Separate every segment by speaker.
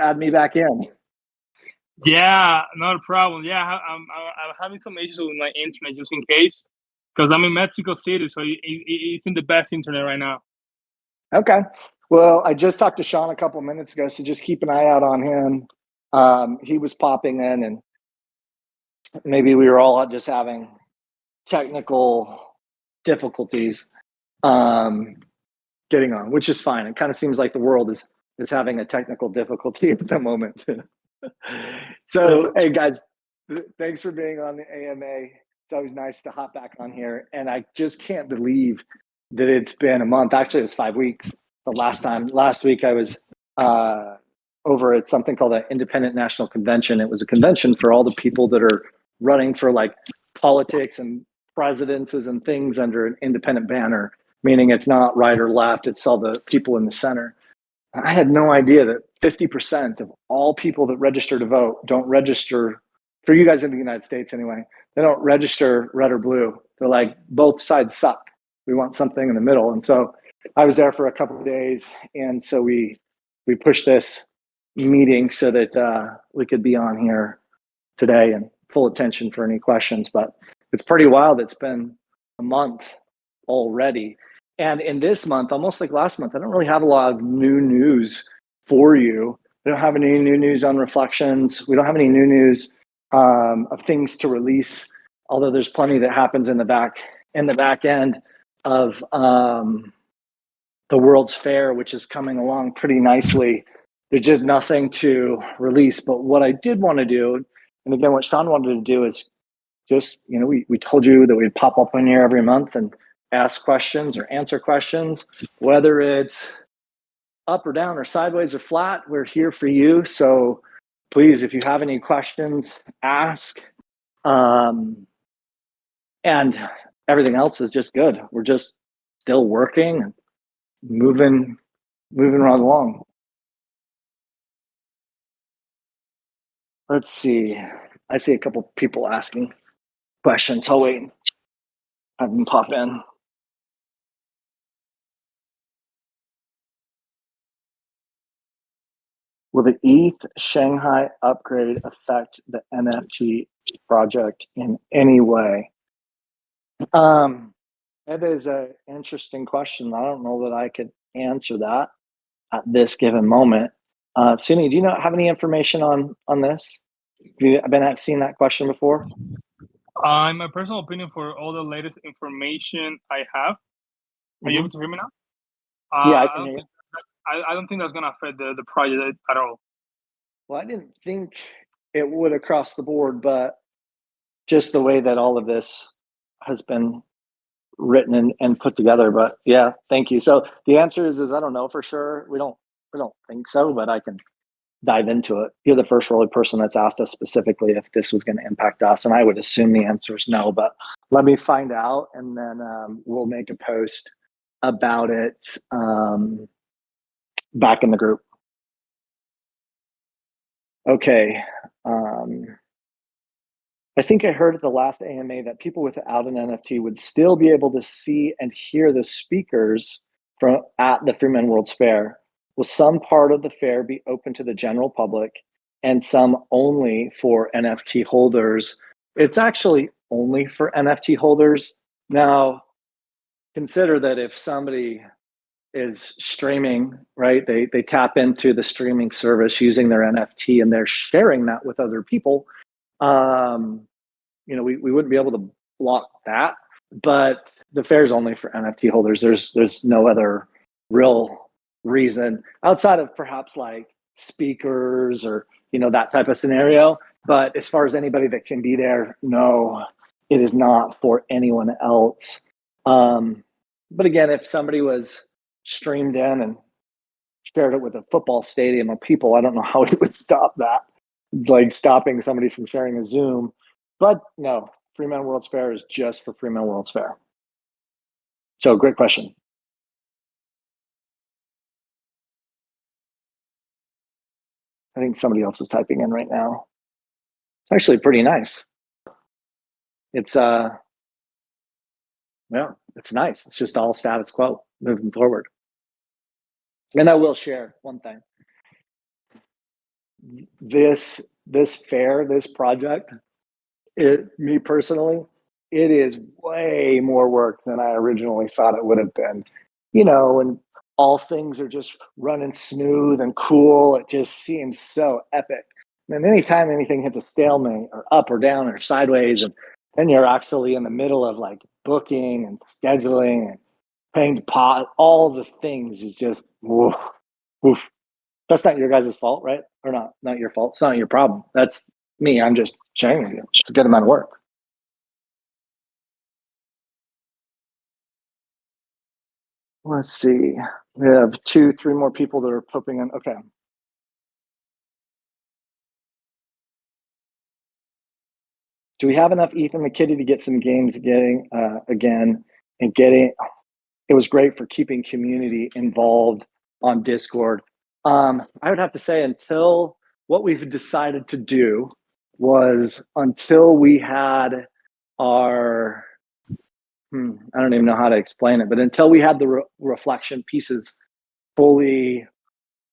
Speaker 1: add me back in.
Speaker 2: Yeah, not a problem. Yeah, I'm having some issues with my internet just in case, because I'm in Mexico City, so it's in the best internet right now.
Speaker 1: Okay. Well, I just talked to Sean a couple minutes ago, so just keep an eye out on him. He was popping in, and maybe we were all just having technical difficulties getting on, which is fine. It kind of seems like the world is having a technical difficulty at the moment. So, hey guys, thanks for being on the AMA. It's always nice to hop back on here, and I just can't believe that it's been a month. Actually, it was 5 weeks. The last week I was over at something called the Independent National Convention. It was a convention for all the people that are running for like politics and presidencies and things under an independent banner, meaning it's not right or left, it's all the people in the center. I had no idea that 50% of all people that register to vote don't register, for you guys in the United States anyway, they don't register red or blue. They're like, both sides suck. We want something in the middle. And so I was there for a couple of days. And so we pushed this meeting so that we could be on here today and full attention for any questions. But it's pretty wild. It's been a month already. And in this month, almost like last month, I don't really have a lot of new news for you. We don't have any new news on reflections. We don't have any new news of things to release, although there's plenty that happens in the back end of the World's Fair, which is coming along pretty nicely. There's just nothing to release. But what I did want to do, and again, what Sean wanted to do is just, we told you that we'd pop up on here every month and ask questions or answer questions, whether it's up or down or sideways or flat, we're here for you. So please, if you have any questions, ask. And everything else is just good. We're just still working and moving right along. Let's see. I see a couple people asking questions. I'll wait. Have them pop in. Will the ETH Shanghai upgrade affect the NFT project in any way? That is an interesting question. I don't know that I could answer that at this given moment. Suni, do you have any information on this? Have you been seeing that question before?
Speaker 2: In my personal opinion, for all the latest information I have, are you able to hear me now?
Speaker 1: Yeah, I can hear you.
Speaker 2: I don't think that's going to affect the project at all.
Speaker 1: Well, I didn't think it would across the board, but just the way that all of this has been written and put together. But yeah, thank you. So the answer is I don't know for sure. We don't think so, but I can dive into it. You're the first really person that's asked us specifically if this was going to impact us, and I would assume the answer is no, but let me find out, and then we'll make a post about it back in the group. Okay. I think I heard at the last AMA that people without an NFT would still be able to see and hear the speakers at the Freeman World's Fair. Will some part of the fair be open to the general public and some only for NFT holders? It's actually only for NFT holders. Now, consider that if somebody is streaming, right, they tap into the streaming service using their NFT and they're sharing that with other people, we wouldn't be able to block that, but the fair is only for NFT holders. There's no other real reason outside of perhaps like speakers or that type of scenario. But as far as anybody that can be there, no, it is not for anyone else. But again, if somebody was streamed in and shared it with a football stadium of people, I don't know how it would stop that. It's like stopping somebody from sharing a Zoom. But no, Freeman World's Fair is just for Freeman World's Fair. So great question. I think somebody else was typing in right now. It's actually pretty nice. It's it's nice. It's just all status quo moving forward. And I will share one thing. this fair, this project, me personally, it is way more work than I originally thought it would have been. And all things are just running smooth and cool. It just seems so epic. And anytime anything hits a stalemate or up or down or sideways, and then you're actually in the middle of like booking and scheduling and paying deposit, all the things is just woof, woof. That's not your guys' fault, right? Or not your fault. It's not your problem. That's me. I'm just sharing with you. It's a good amount of work. Let's see. We have 2-3 more people that are popping in. Okay. Do we have enough Ethan McKitty to get some games again? It was great for keeping community involved on Discord. I would have to say until what we've decided to do was until we had our, I don't even know how to explain it, but until we had the reflection pieces fully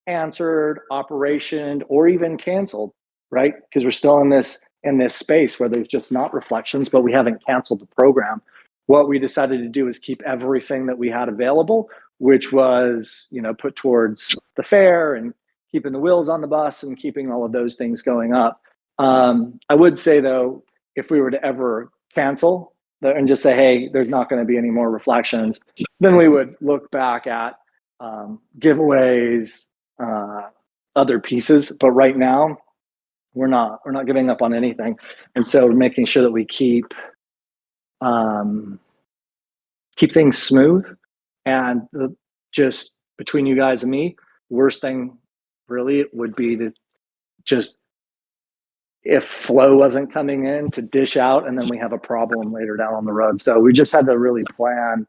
Speaker 1: answered, operationed, or even canceled, right? Because we're still in this space where there's just not reflections, but we haven't canceled the program. What we decided to do is keep everything that we had available, which was, put towards the fair and keeping the wheels on the bus and keeping all of those things going up. I would say though, if we were to ever cancel and just say, hey, there's not going to be any more reflections, then we would look back at giveaways, other pieces. But right now, we're not giving up on anything, and so we're making sure that we keep things smooth. And just between you guys and me, worst thing really would be to just, if flow wasn't coming in, to dish out, and then we have a problem later down on the road. So we just had to really plan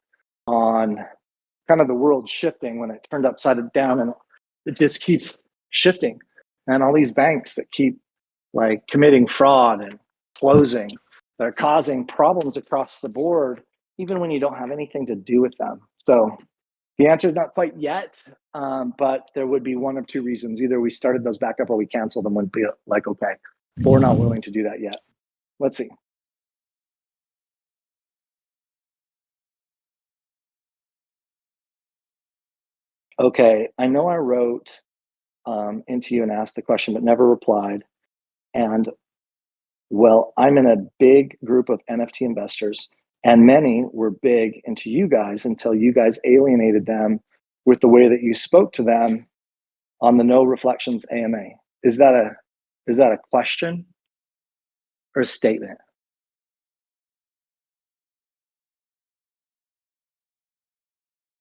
Speaker 1: on kind of the world shifting when it turned upside down, and it just keeps shifting. And all these banks that keep like committing fraud and closing, they're causing problems across the board, even when you don't have anything to do with them. So the answer is not quite yet, but there would be one of two reasons. Either we started those back up or we canceled them, would be like, okay, but we're not willing to do that yet. Let's see. Okay, I know I wrote into you and asked the question, but never replied. And well, I'm in a big group of NFT investors, and many were big into you guys until you guys alienated them with the way that you spoke to them on the No Reflections AMA. Is that a question or a statement?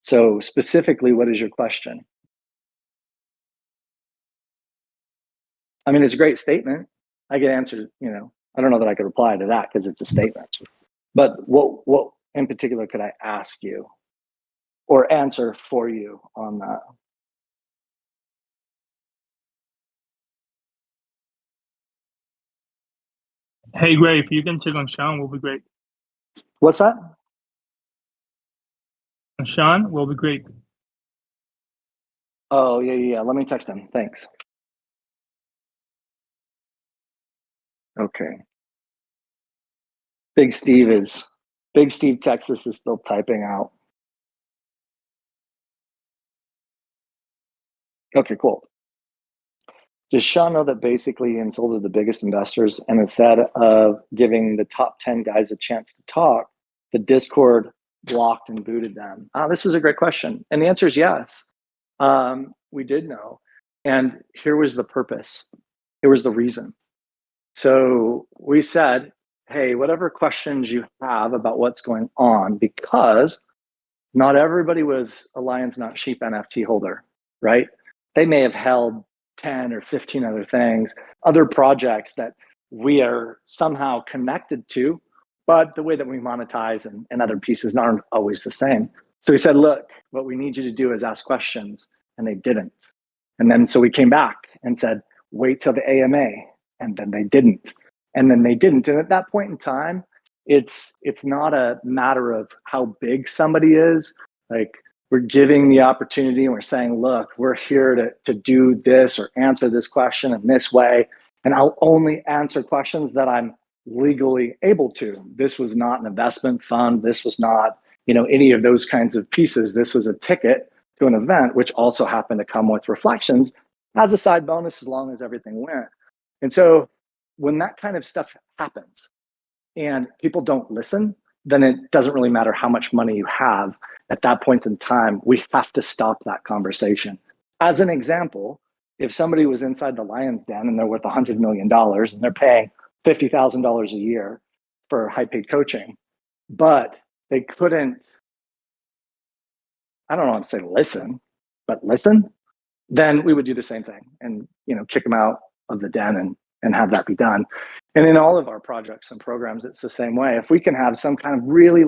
Speaker 1: So specifically, what is your question? I mean, it's a great statement. I could answer, I don't know that I could reply to that because it's a statement. But what in particular could I ask you or answer for you on that?
Speaker 2: Hey, Gray, if you can check on Sean, will be great.
Speaker 1: What's that?
Speaker 2: Sean will be great.
Speaker 1: Oh, yeah. Let me text him. Thanks. Okay. Big Steve, Texas is still typing out. Okay, cool. Does Sean know that basically he insulted the biggest investors, and instead of giving the top 10 guys a chance to talk, the Discord blocked and booted them? This is a great question. And the answer is yes. We did know. And here was the purpose. Here was the reason. So we said, hey, whatever questions you have about what's going on, because not everybody was a Lions Not Sheep NFT holder, right? They may have held 10 or 15 other things, other projects that we are somehow connected to, but the way that we monetize and other pieces aren't always the same. So we said, look, what we need you to do is ask questions, and they didn't. And then so we came back and said, wait till the AMA, and then they didn't. And then they didn't. And at that point in time, it's not a matter of how big somebody is. Like, we're giving the opportunity and we're saying, look, we're here to do this or answer this question in this way. And I'll only answer questions that I'm legally able to. This was not an investment fund. This was not, any of those kinds of pieces. This was a ticket to an event, which also happened to come with reflections as a side bonus, as long as everything went. And so when that kind of stuff happens and people don't listen, then it doesn't really matter how much money you have. At that point in time, we have to stop that conversation. As an example, if somebody was inside the lion's den and they're worth $100 million and they're paying $50,000 a year for high paid coaching, but they couldn't, I don't want to say listen, but listen, then we would do the same thing and, kick them out of the den and have that be done. And in all of our projects and programs, it's the same way. If we can have some kind of really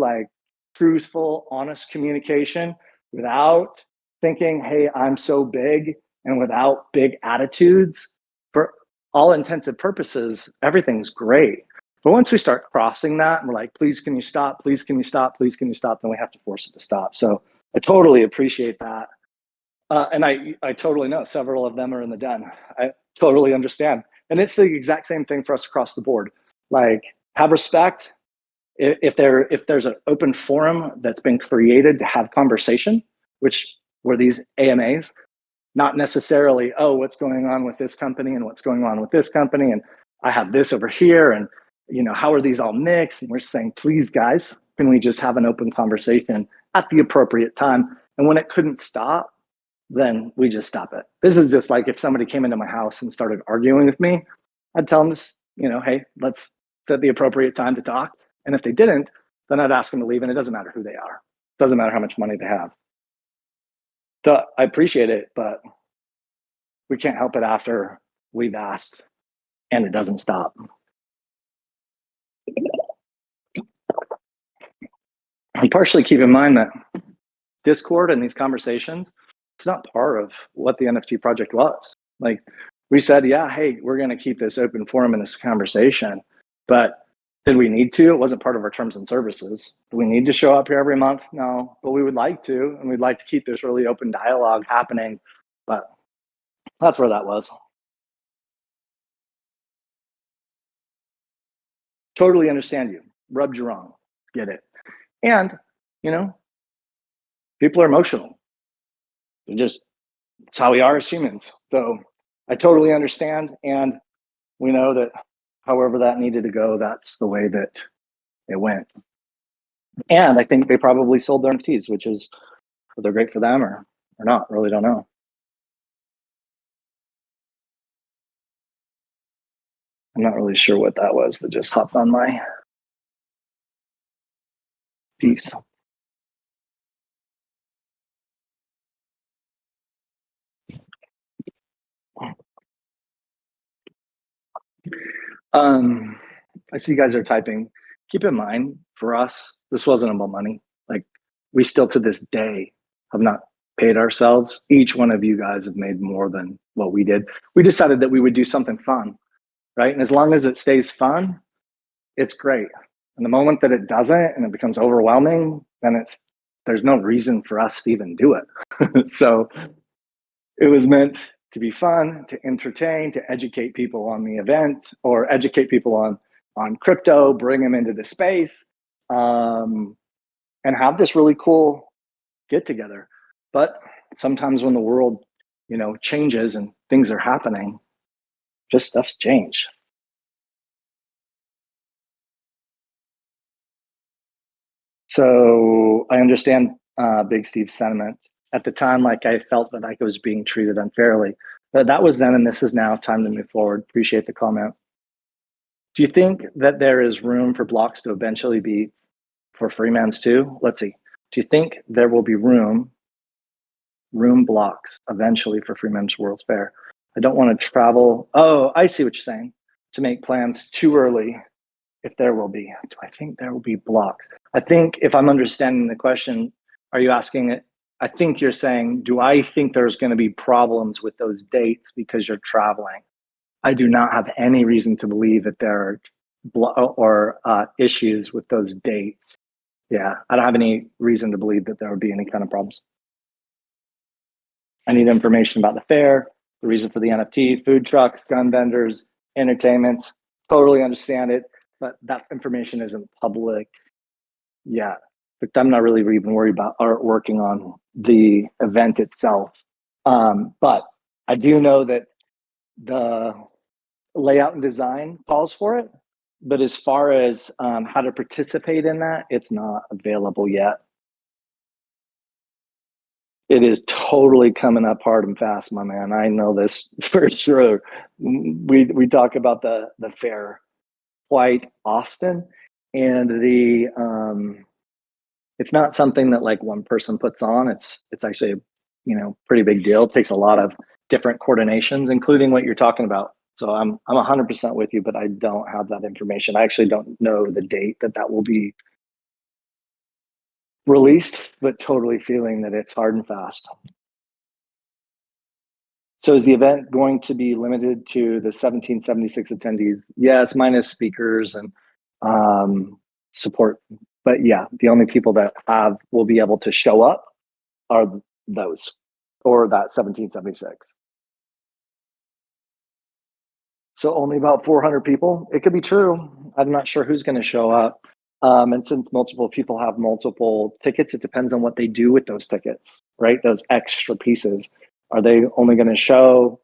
Speaker 1: truthful, honest communication without thinking, hey, I'm so big, and without big attitudes, for all intents and purposes, everything's great. But once we start crossing that and we're like, please, can you stop? Please, can you stop? Please, can you stop? Then we have to force it to stop. So I totally appreciate that. And I totally know several of them are in the den. I totally understand. And it's the exact same thing for us across the board. Have respect. If there's an open forum that's been created to have conversation, which were these AMAs, not necessarily, oh, what's going on with this company and what's going on with this company, and I have this over here, and how are these all mixed? And we're saying, please, guys, can we just have an open conversation at the appropriate time? And when it couldn't stop, then we just stop it. This is just like if somebody came into my house and started arguing with me, I'd tell them just, hey, let's set the appropriate time to talk. And if they didn't, then I'd ask them to leave, and it doesn't matter who they are. It doesn't matter how much money they have. So I appreciate it, but we can't help it after we've asked and it doesn't stop. And partially keep in mind that Discord and these conversations, it's not part of what the NFT project was. We said, yeah, hey, we're going to keep this open forum in this conversation, but did we need to? It wasn't part of our terms and services. Do we need to show up here every month? No, but we would like to, and we'd like to keep this really open dialogue happening. But that's where that was. Totally understand you. Rubbed you wrong. Get it. And, people are emotional. It's how we are as humans. So I totally understand. And we know that however that needed to go, that's the way that it went. And I think they probably sold their NFTs, which is whether great for them or not, really don't know. I'm not really sure what that was that just hopped on my piece. I see you guys are typing. Keep in mind, for us, this wasn't about money. We still to this day have not paid ourselves. Each one of you guys have made more than what we did. We decided that we would do something fun, right? And as long as it stays fun, it's great. And the moment that it doesn't and it becomes overwhelming, then there's no reason for us to even do it. So it was meant to be fun, to entertain, to educate people on the event, or educate people on crypto, bring them into the space, and have this really cool get together. But sometimes when the world, changes and things are happening, just stuff's changed. So I understand Big Steve's sentiment. At the time, I felt that I was being treated unfairly. But that was then, and this is now. Time to move forward. Appreciate the comment. Do you think that there is room for blocks to eventually be for Freemans too? Let's see. Do you think there will be room blocks eventually for Freeman's World's Fair? I don't want to travel. Oh, I see what you're saying. To make plans too early, if there will be. Do I think there will be blocks? I think if I'm understanding the question, are you asking it? I think you're saying, do I think there's going to be problems with those dates because you're traveling? I do not have any reason to believe that there are issues with those dates. Yeah, I don't have any reason to believe that there would be any kind of problems. I need information about the fair, the reason for the NFT, food trucks, gun vendors, entertainment. Totally understand it, but that information isn't public yet. But I'm not really even worried about or working on the event itself. But I do know that the layout and design calls for it. But as far as how to participate in that, it's not available yet. It is totally coming up hard and fast, my man. I know this for sure. We talk about the fair quite often, and the it's not something that like one person puts on. It's actually a pretty big deal. It takes a lot of different coordinations, including what you're talking about. So I'm 100% with you, but I don't have that information. I actually don't know the date that will be released, but totally feeling that it's hard and fast. So is the event going to be limited to the 1776 attendees? Yes, minus speakers and support. But yeah, the only people that will be able to show up are those, or that 1776. So only about 400 people. It could be true. I'm not sure who's going to show up. And since multiple people have multiple tickets, it depends on what they do with those tickets, right? Those extra pieces. Are they only going to show?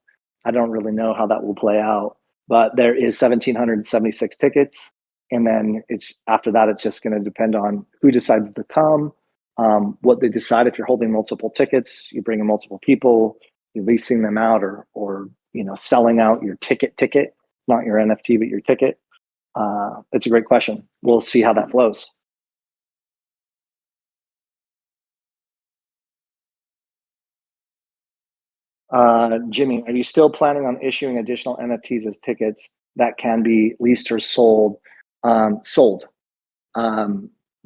Speaker 1: I don't really know how that will play out. But there is 1,776 tickets. And then after that, it's just going to depend on who decides to come, what they decide. If you're holding multiple tickets, you bring in multiple people, you're leasing them out, or selling out your ticket, not your NFT, but your ticket. It's a great question. We'll see how that flows. Jimmy, are you still planning on issuing additional NFTs as tickets that can be leased or sold? Sold.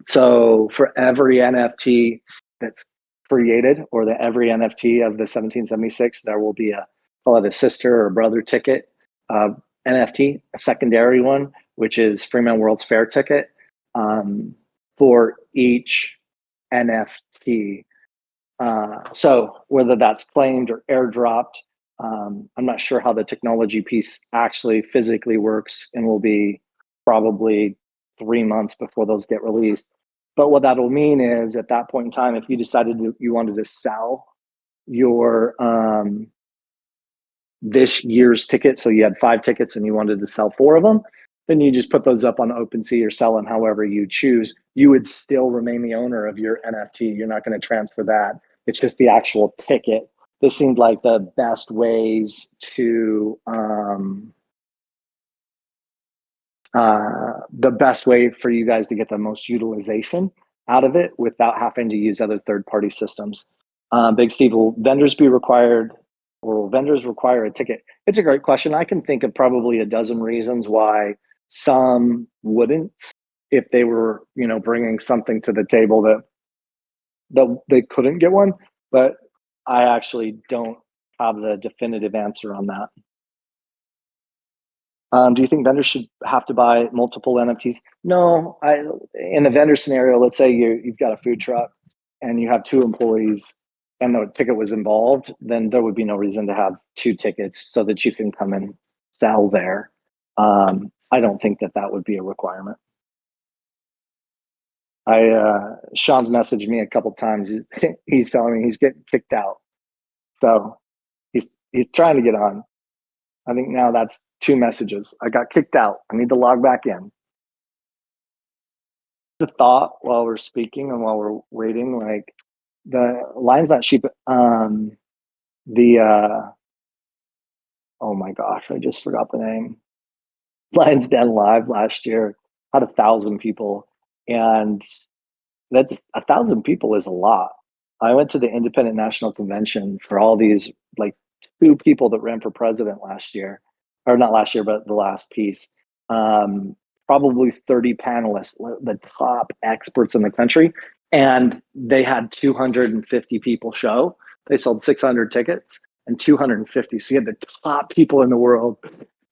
Speaker 1: So for every NFT that's created, or every NFT of the 1776, there will be call it a sister or brother ticket NFT, a secondary one, which is Freeman World's Fair ticket for each NFT. So whether that's claimed or airdropped, I'm not sure how the technology piece actually physically works, and will be probably 3 months before those get released. But what that'll mean is at that point in time, if you decided you wanted to sell your this year's ticket, so you had 5 tickets and you wanted to sell 4 of them, then you just put those up on OpenSea or sell them however you choose. You would still remain the owner of your NFT. You're not going to transfer that. It's just the actual ticket. This seemed like the best ways to the best way for you guys to get the most utilization out of it without having to use other third-party systems. Big Steve, will vendors be required, or will vendors require a ticket? It's a great question. I can think of probably a dozen reasons why some wouldn't, if they were, bringing something to the table that they couldn't get one. But I actually don't have the definitive answer on that. Do you think vendors should have to buy multiple NFTs? No. In a vendor scenario, let's say you've got a food truck and you have 2 employees and the ticket was involved, then there would be no reason to have 2 tickets so that you can come and sell there. I don't think that would be a requirement. Sean's messaged me a couple times. He's telling me he's getting kicked out. So he's trying to get on. I think now that's 2 messages. I got kicked out. I need to log back in. The thought while we're speaking and while we're waiting, like the Lions Not Sheep, oh my gosh, I just forgot the name. Lions Den Live last year had 1,000 people, and that's 1,000 people is a lot. I went to the Independent National Convention for all these, like 2 people that ran for president last year, or not last year, but the last piece. Probably 30 panelists, the top experts in the country, and they had 250 people show. They sold 600 tickets and 250. So you had the top people in the world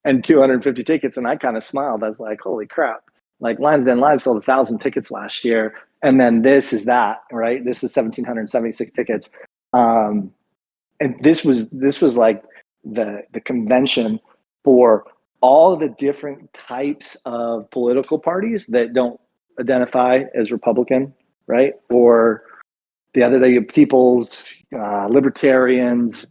Speaker 1: and 250 tickets. And I kind of smiled. I was like, holy crap. Like Lions Den Live sold 1,000 tickets last year. And then this is that, right? This is 1,776 tickets. and this was like the convention for all the different types of political parties that don't identify as Republican, right? Or the people's libertarians,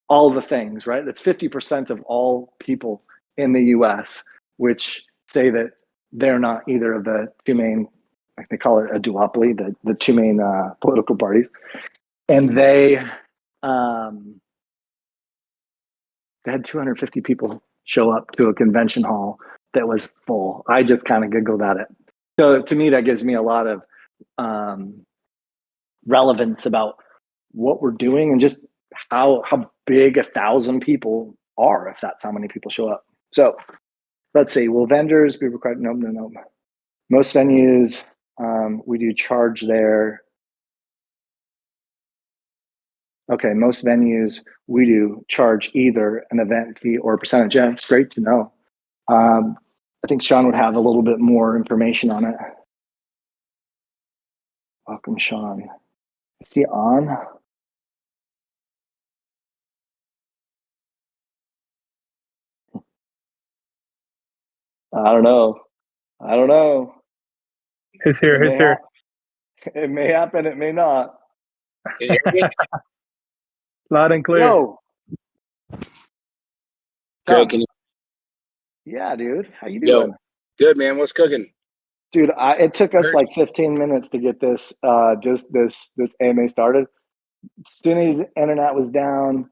Speaker 1: all the things, right? That's 50% of all people in the U.S., which say that they're not either of the two main, like they call it a duopoly, the two main political parties, and they had 250 people show up to a convention hall that was full. I just kind of giggled at it. So to me, that gives me a lot of relevance about what we're doing and just how big 1,000 people are, if that's how many people show up. So let's see, will vendors be required? No. Most venues, we do charge there. Okay, most venues, we do charge either an event fee or a percentage. Yeah, it's great to know. I think Sean would have a little bit more information on it. Welcome, Sean. Is he on? I don't know.
Speaker 2: He's here.
Speaker 1: It may happen. It may not.
Speaker 2: Loud and clear.
Speaker 1: Yo.
Speaker 3: Greg, can you?
Speaker 1: Yeah, dude. How you doing?
Speaker 3: Good, man. What's cooking?
Speaker 1: Dude, it took us like 15 minutes to get this this AMA started. As soon as the internet was down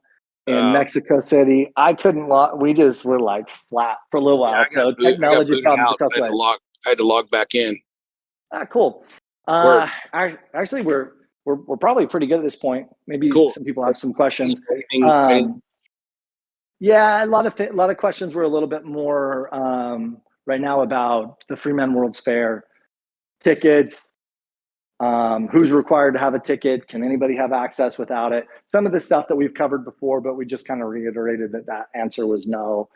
Speaker 1: in Mexico City, I couldn't log. We just were like flat for a little while. So technology problems across the way.
Speaker 3: I had to log back in.
Speaker 1: Cool. Actually, we're probably pretty good at this point. Maybe some people have some questions. Yeah, a lot of questions were a little bit more right now about the Freeman World's Fair tickets. Who's required to have a ticket? Can anybody have access without it? Some of the stuff that we've covered before, but we just kind of reiterated that answer was no.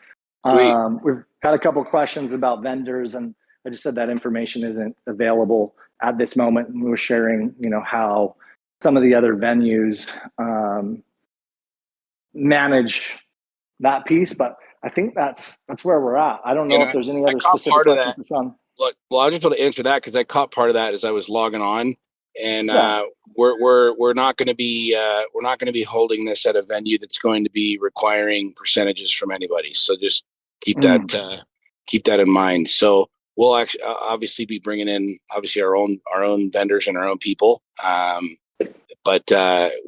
Speaker 1: We've had a couple of questions about vendors, and I just said that information isn't available at this moment. And we were sharing, how some of the other venues manage that piece, but I think that's where we're at. I don't know if there's any other specific questions to Sean.
Speaker 3: Look, well, I just want to answer that because I caught part of that as I was logging on, and we're not going to be holding this at a venue that's going to be requiring percentages from anybody. So just keep that in mind. So we'll actually obviously be bringing in our own vendors and our own people, but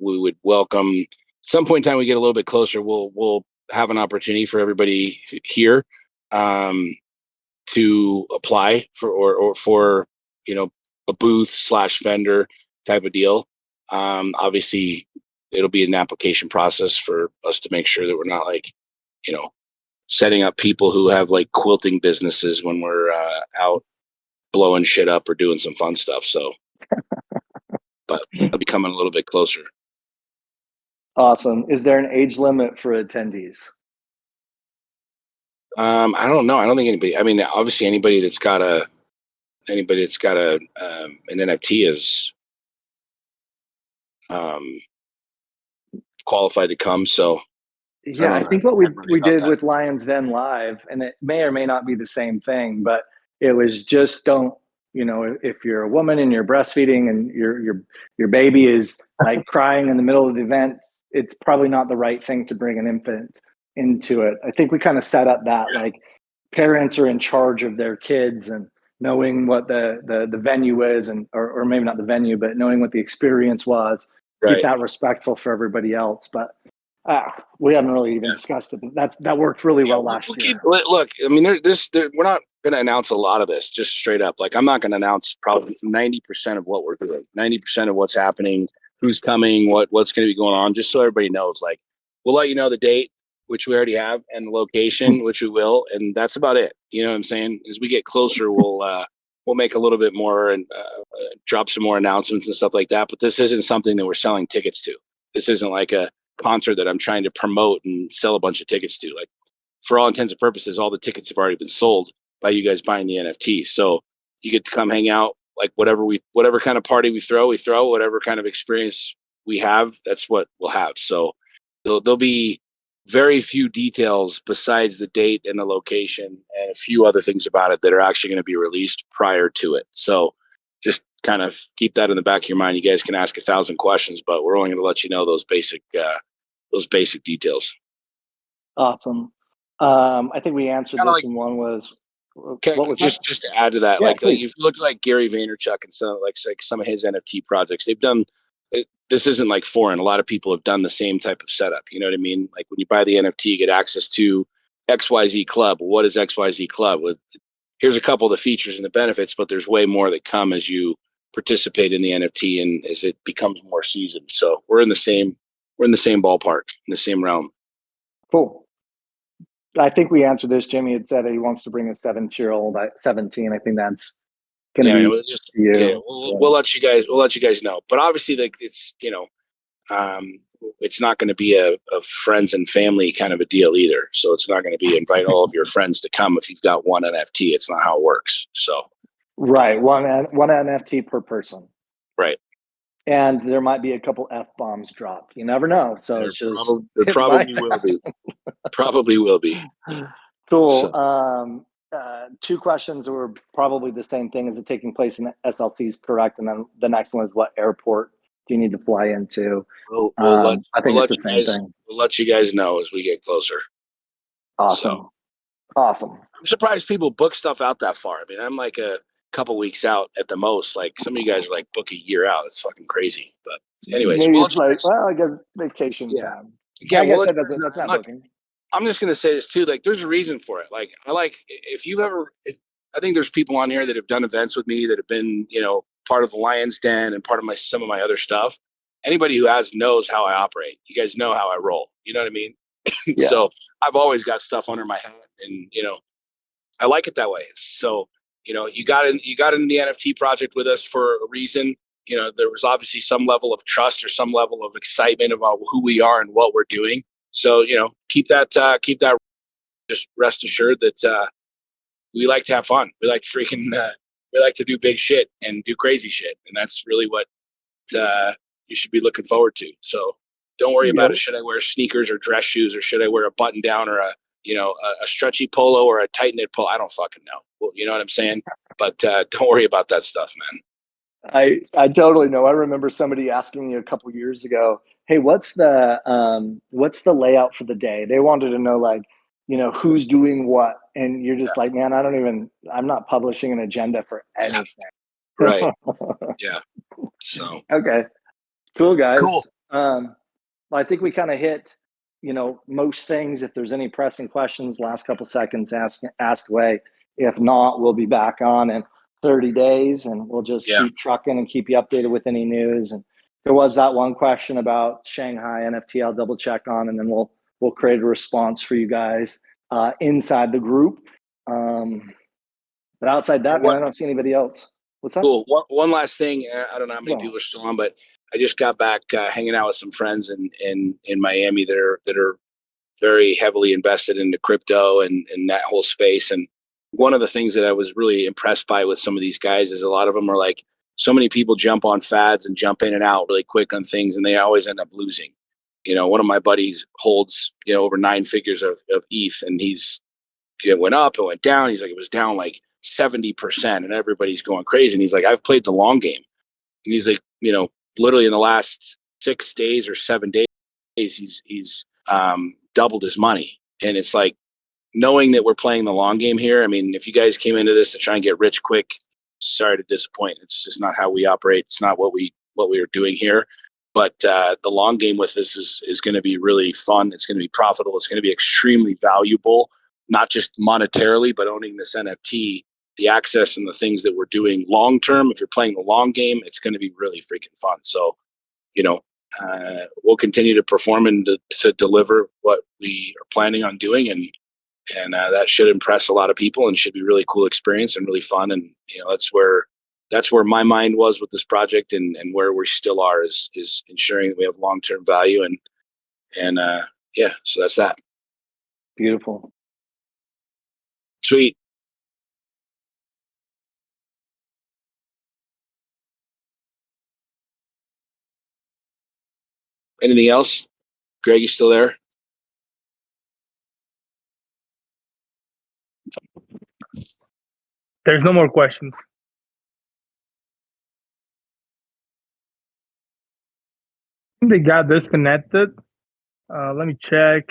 Speaker 3: we would welcome at some point in time we get a little bit closer. We'll have an opportunity for everybody here to apply for a booth / vendor type of deal. Obviously it'll be an application process for us to make sure that we're not setting up people who have like quilting businesses when we're out blowing shit up or doing some fun stuff. So but I'll be coming a little bit closer.
Speaker 1: Awesome. Is there an age limit for attendees?
Speaker 3: I don't know. I don't think anybody. I mean, obviously, anybody that's got an NFT is qualified to come. So
Speaker 1: yeah, I think what we did with Lions Den Live, and it may or may not be the same thing, but it was just don't. If you're a woman and you're breastfeeding and your baby is like crying in the middle of the event, it's probably not the right thing to bring an infant into it. I think we kind of set up that like parents are in charge of their kids and knowing what the venue is, and or maybe not the venue, but knowing what the experience was. Keep that respectful for everybody else. But we haven't really even discussed it. But that worked really well last year.
Speaker 3: Look, I mean, we're not going to announce a lot of this just straight up. Like I'm not going to announce probably 90% of what we're doing, 90% of what's happening, who's coming, what's going to be going on, just so everybody knows. Like we'll let you know the date, which we already have, and the location, which we will, and that's about it. You know what I'm saying? As we get closer, we'll make a little bit more and drop some more announcements and stuff like that. But this isn't something that we're selling tickets to. This isn't like a concert that I'm trying to promote and sell a bunch of tickets to. Like for all intents and purposes, all the tickets have already been sold by you guys buying the NFT. So you get to come hang out, like whatever kind of party we throw, whatever kind of experience we have, that's what we'll have. So there'll be very few details besides the date and the location and a few other things about it that are actually going to be released prior to it. So just kind of keep that in the back of your mind. You guys can ask 1,000 questions, but we're only going to let you know those basic details.
Speaker 1: Awesome. I think we answered
Speaker 3: Kinda
Speaker 1: this,
Speaker 3: like,
Speaker 1: and one was,
Speaker 3: okay,
Speaker 1: what was
Speaker 3: just to add to that,
Speaker 1: Yeah,
Speaker 3: like
Speaker 1: please.
Speaker 3: if you look like Gary Vaynerchuk and some of his NFT projects, they've done it. This isn't like foreign. A lot of people have done the same type of setup. You know what I mean? Like when you buy the NFT, you get access to XYZ Club. What is XYZ Club? Here's a couple of the features and the benefits, but there's way more that come as you participate in the NFT and as it becomes more seasoned. So we're in the same ballpark, in the same realm.
Speaker 1: Cool. I think we answered this. Jimmy had said he wants to bring a 17-year-old at 17. I think that's going to be you.
Speaker 3: We'll let you guys know. But obviously, like it's it's not going to be a friends and family kind of a deal either. So it's not going to be invite all of your friends to come if you've got one NFT. It's not how it works. So
Speaker 1: right, one NFT per person.
Speaker 3: Right.
Speaker 1: And there might be a couple F-bombs dropped. You never know. So
Speaker 3: there probably will be. Probably will be.
Speaker 1: Cool.
Speaker 3: So.
Speaker 1: 2 questions were probably the same thing. Is it taking place in SLCs, correct? And then the next one is, what airport do you need to fly into? I think it's the same thing.
Speaker 3: We'll let you guys know as we get closer.
Speaker 1: Awesome. Awesome.
Speaker 3: I'm surprised people book stuff out that far. I mean, I'm like a couple weeks out at the most. Like some of you guys are like book a year out. It's fucking crazy. But anyways,
Speaker 1: maybe it's like, well, I guess vacation time.
Speaker 3: Yeah,
Speaker 1: I guess that's not booking.
Speaker 3: I'm just going to say this too. Like, there's a reason for it. Like, I think there's people on here that have done events with me that have been, part of the Lion's Den and part of some of my other stuff. Anybody who knows how I operate. You guys know how I roll. You know what I mean?
Speaker 1: Yeah.
Speaker 3: So I've always got stuff under my hat, and I like it that way. So you got in the NFT project with us for a reason. There was obviously some level of trust or some level of excitement about who we are and what we're doing. So, keep that, just rest assured that, we like to have fun. We like to we like to do big shit and do crazy shit. And that's really what, you should be looking forward to. So don't worry about it. Should I wear sneakers or dress shoes, or should I wear a button down or a stretchy polo or a tight knit polo? I don't fucking know. Well, you know what I'm saying? But, don't worry about that stuff, man.
Speaker 1: I totally know. I remember somebody asking me a couple years ago, hey, what's the layout for the day? They wanted to know, like, who's doing what. And you're just like, man, I'm not publishing an agenda for anything.
Speaker 3: Right. Yeah. So.
Speaker 1: Okay. Cool, guys.
Speaker 3: Cool.
Speaker 1: Well, I think we kind of hit, most things. If there's any pressing questions, last couple seconds, ask away. If not, we'll be back on in 30 days and we'll just keep trucking and keep you updated with any news. And there was that one question about Shanghai NFT I'll double check on, and then we'll create a response for you guys inside the group. But outside that, man, I don't see anybody else. What's up?
Speaker 3: Cool. One last thing. I don't know how many people are still on, but I just got back hanging out with some friends in Miami that are very heavily invested into crypto and that whole space. And one of the things that I was really impressed by with some of these guys is a lot of them are like, so many people jump on fads and jump in and out really quick on things, and they always end up losing. One of my buddies holds, over 9 figures of ETH, and it went up, it went down. He's like, it was down like 70%, and everybody's going crazy. And he's like, I've played the long game. And he's like, literally in the last 6 days or 7 days, he's doubled his money. And it's like, knowing that we're playing the long game here. I mean, if you guys came into this to try and get rich quick, sorry to disappoint. It's just not how we operate. It's not what we are doing here. But the long game with this is going to be really fun. It's going to be profitable. It's going to be extremely valuable, not just monetarily, but owning this NFT, the access and the things that we're doing long term. If you're playing the long game, it's going to be really freaking fun. So, we'll continue to perform and to deliver what we are planning on doing, and that should impress a lot of people and should be really cool experience and really fun. And that's where my mind was with this project, and where we still are is ensuring that we have long-term value, and so that's that.
Speaker 1: Beautiful.
Speaker 3: Sweet. Anything else? Greg, you still there?
Speaker 2: There's no more questions. I think they got disconnected. Let me check.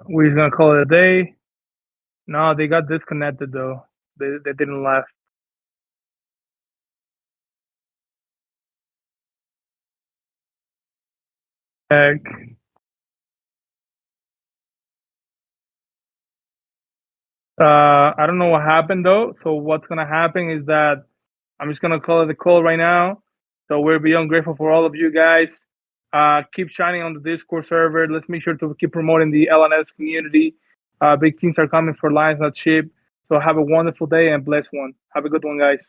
Speaker 2: We're gonna call it a day. No, they got disconnected though. They didn't left. Heck. I don't know what happened though. So what's gonna happen is that I'm just gonna call it a call right now. So we're beyond grateful for all of you guys. Keep shining on the Discord server. Let's make sure to keep promoting the LNS community. Big things are coming for Lions Not Sheep. So have a wonderful day and blessed one. Have a good one, guys.